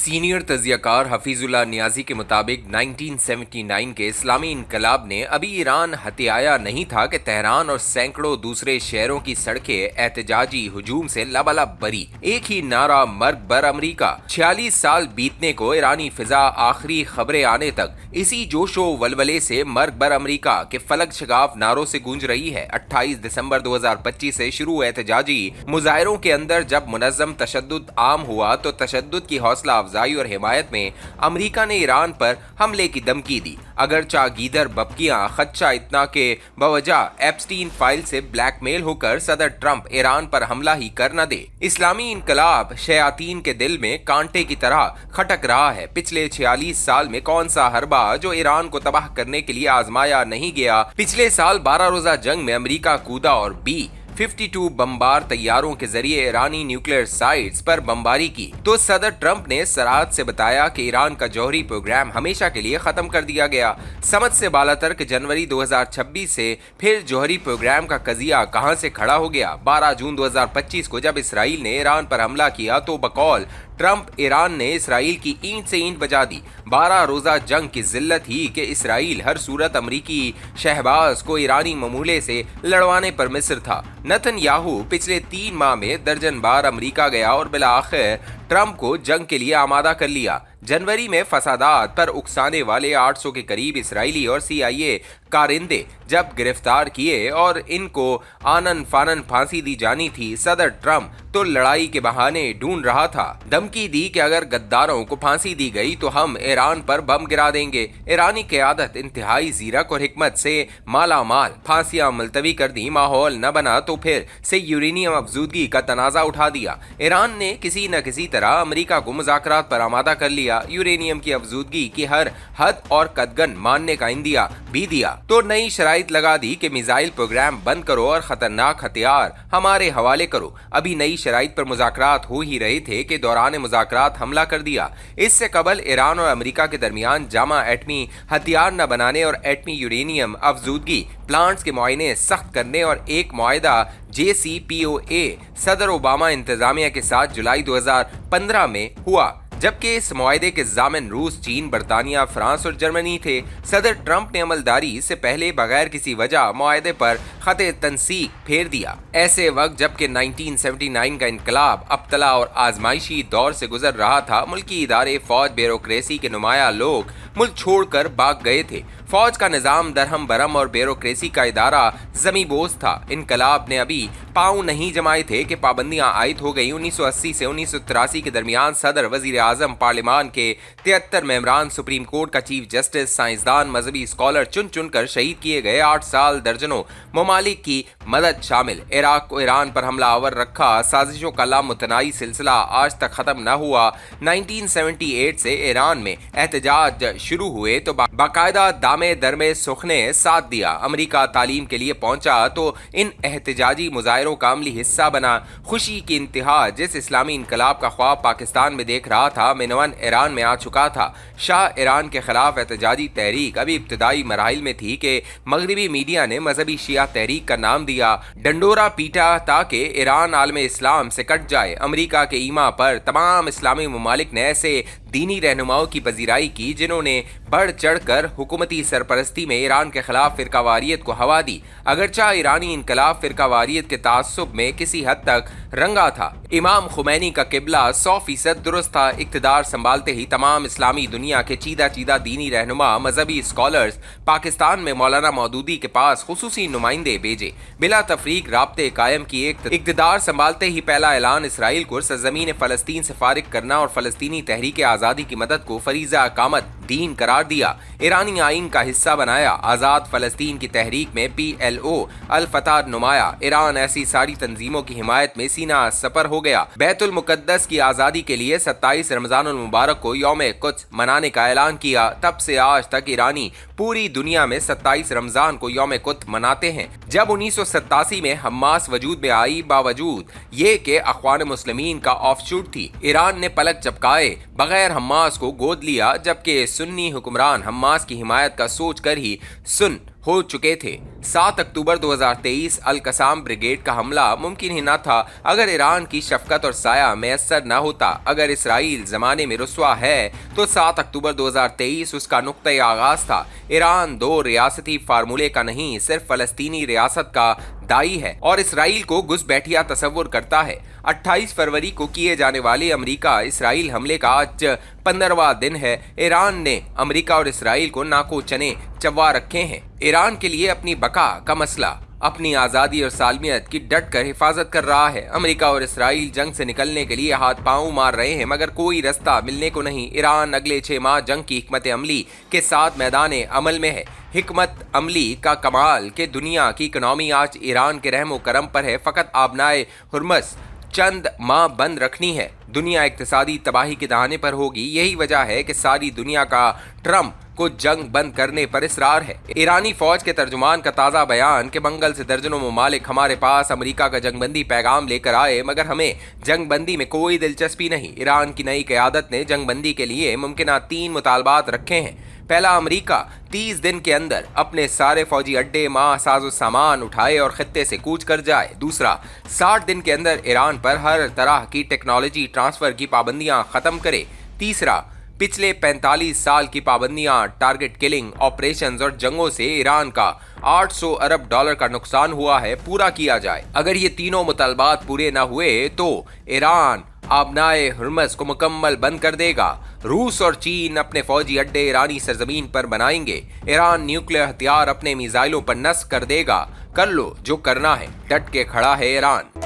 Senior तज्जियाकार Hafeez Ullah Niazi के मुताबिक 1979 के इस्लामी इनकलाब ने अभी ईरान हथियाया नहीं था कि तेहरान और सैकड़ों दूसरे शहरों की सड़कें एहतजाजी हुजूम से लबालब बरी। एक ही नारा मर्ग बर अमरीका। 46 साल बीतने को ईरानी फिजा आखिरी खबरें आने तक इसी जोशो वलवले से मर्ग बर अमरीका के फलक शगाफ नारों से गूंज रही है। 28 दिसंबर 2025 से शुरू एहतजाजी मुजाहिरों के अंदर जब मुनज़्ज़म तशद्दुद आम हुआ तो तशद्दुद की हौसला अफजाई और हिमायत में अमरीका ने ईरान पर हमले की धमकी दी। अगर चागीदर बबकियां खदशा इतना के बवजह एप्स्टीन फाइल से ब्लैकमेल होकर सदर ट्रंप ईरान पर हमला ही कर न दे। इस्लामी इनकलाब शयातीन के दिल में कांटे की तरह खटक रहा है। पिछले 46 साल में कौन सा हरबा जो ईरान को तबाह करने के लिए आजमाया नहीं गया। पिछले साल 12 रोजा जंग में अमरीका कूदा और B-52 बमबार तैयारों के जरिए ईरानी न्यूक्लियर साइट्स पर बमबारी की तो सदर ट्रंप ने सराहत से बताया कि ईरान का जौहरी प्रोग्राम हमेशा के लिए खत्म कर दिया गया। समझ से बालातर कि जनवरी 2026 से फिर जौहरी प्रोग्राम का कजिया कहां से खड़ा हो गया। 12 जून 2025 को जब इसराइल ने ईरान पर हमला किया तो बकौल ट्रंप ईरान ने इसराइल की ईंट से ईंट बजा दी। 12 रोजा जंग की जिल्लत ही कि इसराइल हर सूरत अमरीकी शहबाज को ईरानी ममूले से लड़वाने पर मिस्र था। नेतन्याहू पिछले 3 माह में दर्जन बार अमरीका गया और बिला आखिर ट्रंप को जंग के लिए आमादा कर लिया। जनवरी में फसादात पर उकसाने वाले 800 के करीब इसराइली और CIA कारिंदे जब गिरफ्तार किए और इनको आनन फानन फांसी दी जानी थी, सदर ट्रंप तो लड़ाई के बहाने ढूंढ रहा था। धमकी दी कि अगर गद्दारों को फांसी दी गई तो हम ईरान पर बम गिरा देंगे। ईरानी क़यादत इंतहाई ज़ीरक और हिकमत से माला माल। फांसियां मुलतवी कर दी। माहौल न बना तो फिर से यूरेनियम अफजूदगी का तनाज़ा उठा दिया। ईरान ने किसी न किसी तरह अमरीका को मुज़ाकरात पर आमादा कर लिया। यूरेनियम की अफजूदगी की हर हद और कदगन मानने का इंदिया भी दिया तो नई शराइत लगा दी कि मिसाइल प्रोग्राम बंद करो और खतरनाक हथियार हमारे हवाले करो। अभी नई शराइत पर मुज़ाकरात हो ही रहे थे कि दौरान मुज़ाकरात हमला कर दिया। इससे कबल ईरान और अमरीका के दरमियान जामा एटमी हथियार न बनाने और एटमी यूरेनियम अफजूदगी प्लांट्स के मुआयने सख्त करने और एक मुआहदा JCPOA सदर ओबामा इंतजामिया के साथ जुलाई 2015 में हुआ, जबकि इस मुआहदे के ज़ामिन रूस, चीन, बरतानिया, फ्रांस और जर्मनी थे। सदर ट्रंप ने अमलदारी से पहले बगैर किसी वजह मुआहदे पर खते तनसीक फेर दिया। ऐसे वक्त जबकि 1979 का इनकलाब अबतला और आजमाइशी दौर से गुजर रहा था, मुल्की इदारे, फौज, ब्यूरोक्रेसी के नुमाया लोग मुल्क छोड़कर भाग गए थे। फौज का निज़ाम दरहम बरम और ब्यूरोक्रेसी का इदारा जमी बोझ था। इनकलाब ने अभी पाँव नहीं जमाए थे कि पाबंदियां आयद हो गई। 1980 से 1983 के दरमियान सदर, वजीर आजम, पार्लियामान के 73 मेंबरान, सुप्रीम कोर्ट का चीफ जस्टिस, साइंसदान, मजहबी स्कॉलर चुन चुन कर शहीद किए गए। 8 साल दर्जनों ममालिक की मदद शामिल। इराक को ईरान पर हमला आवर रखा। साजिशों का लामुतनाई सिलसिला आज तक खत्म न हुआ। 1978 से ईरान में एहतजाज शुरू हुए तो बाकायदा दामे दरमे सुख ने साथ दिया। अमरीका तालीम के लिए पहुंचा तो इन एहतजाजी मुजाहिरों का अमली हिस्सा बना। खुशी की इंतहा जिस इस्लामी इनकलाब का ख्वाब पाकिस्तान में देख रहा था, मिनवन ईरान में आ चुका था। शाह ईरान के खिलाफ एहतजाजी तहरीक अभी इब्तदाई मराहिल में थी कि मगरबी मीडिया ने मजहबी शिया तहरीक का नाम दिया। डंडोरा पीटा ताकि ईरान आलम इस्लाम से कट जाए। अमरीका के ईमा पर तमाम इस्लामी ममालिक ने ऐसे दीनी रहनुमाओं की पजीराई की जिन्होंने बढ़ चढ़ कर हुकूमती सरपरस्ती में ईरान के खिलाफ फिरकावारियत को हवा दी। अगरचा ईरानी इनकलाब फिरकावारियत के तासुब में किसी हद तक रंगा था। इमाम खुमैनी का किबला 100% दुरुस्त था। इक्तदार संभालते ही तमाम इस्लामी दुनिया के चीदा चीदा दीनी रहनुमा, मजहबी स्कॉलर्स पाकिस्तान में मौलाना मौदूदी के पास खुसूसी नुमाइंदे भेजे। बिला तफरीक राब्ते कायम किए। इक्तदार संभालते ही पहला ऐलान इसराइल को सरजमीन फ़लस्तीन से फारिग करना और फ़लस्तीनी तहरीक आज़ादी की मदद को फरीज़ा कामत दीन करार दिया। ईरानी आइन का हिस्सा बनाया। आज़ाद फ़लस्तीन की तहरीक में PLO, अल फतह नुमाया। ईरान ऐसी सारी तंजीमों की हिमायत में सीना सपर हो गया। बैतुल मुकद्दस की आज़ादी के लिए 27 रमज़ानुल मुबारक को यौम कुद्स मनाने का ऐलान किया। तब से आज तक ईरानी पूरी दुनिया में 27 रमज़ान को यौम कुद्स मनाते हैं। जब 1987 में हमास वजूद में आई, बावजूद ये कि अख़वान मुस्लिमीन का ऑफशूट थी, ईरान ने पलक झपकाए बगैर हमास को गोद लिया, जबकि सुन्नी हुक्मरान हमास की हिमायत का सोच कर ही सुन हो चुके थे। 7 अक्टूबर 2023 अल कसाम ब्रिगेड का हमला मुमकिन ही न था अगर ईरान की शफकत और साया मैसर न होता। अगर इसराइल जमाने में रुस्वा है तो 7 अक्टूबर 2023 उसका नुक्ते आगाज था। ईरान दो रियासती फार्मूले का नहीं, सिर्फ फलस्तीनी रियासत का दाई है और इसराइल को घुसपैठिया तस्वुर करता है। 28 फरवरी को किए जाने वाले अमेरिका इसराइल हमले का आज 15वां दिन है। ईरान ने अमेरिका और इसराइल को नाको चने चबा रखे हैं। ईरान के लिए अपनी बका का मसला अपनी आज़ादी और सालमियत की डट कर हिफाजत कर रहा है। अमेरिका और इसराइल जंग से निकलने के लिए हाथ पांव मार रहे हैं मगर कोई रास्ता मिलने को नहीं। ईरान अगले 6 माह जंग की हिकमत अमली के साथ मैदान अमल में है। हिकमत अमली का कमाल के दुनिया की इकनॉमी आज ईरान के रहमो करम पर है। फ़कत आबनाए हुर्मस चंद माह बंद रखनी है, दुनिया इक्तिसादी तबाही के दहाने पर होगी। यही वजह है कि सारी दुनिया का ट्रम्प को जंग बंद करने पर इसरार है। ईरानी फौज के तर्जुमान का ताज़ा बयान कि मंगल से दर्जनों ममालिक हमारे पास अमेरिका का जंगबंदी पैगाम लेकर आए मगर हमें जंगबंदी में कोई दिलचस्पी नहीं। ईरान की नई क़यादत ने जंगबंदी के लिए मुमकिन 3 मुतालबात रखे हैं। पहला, अमेरिका 30 दिन के अंदर अपने सारे फौजी अड्डे साजो सामान उठाए और खत्ते से कूच कर जाए। दूसरा, 60 दिन के अंदर ईरान पर हर तरह की टेक्नोलॉजी ट्रांसफर की पाबंदियां खत्म करे। तीसरा, पिछले 45 साल की पाबंदियां, टारगेट किलिंग ऑपरेशंस और जंगों से ईरान का 800 अरब डॉलर का नुकसान हुआ है, पूरा किया जाए। अगर ये तीनों मुतालबात पूरे न हुए तो ईरान आबनाए हुर्मस को मुकम्मल बंद कर देगा। रूस और चीन अपने फौजी अड्डे ईरानी सरजमीन पर बनाएंगे। ईरान न्यूक्लियर हथियार अपने मिसाइलों पर नस्ब कर देगा। कर लो जो करना है, डट के खड़ा है ईरान।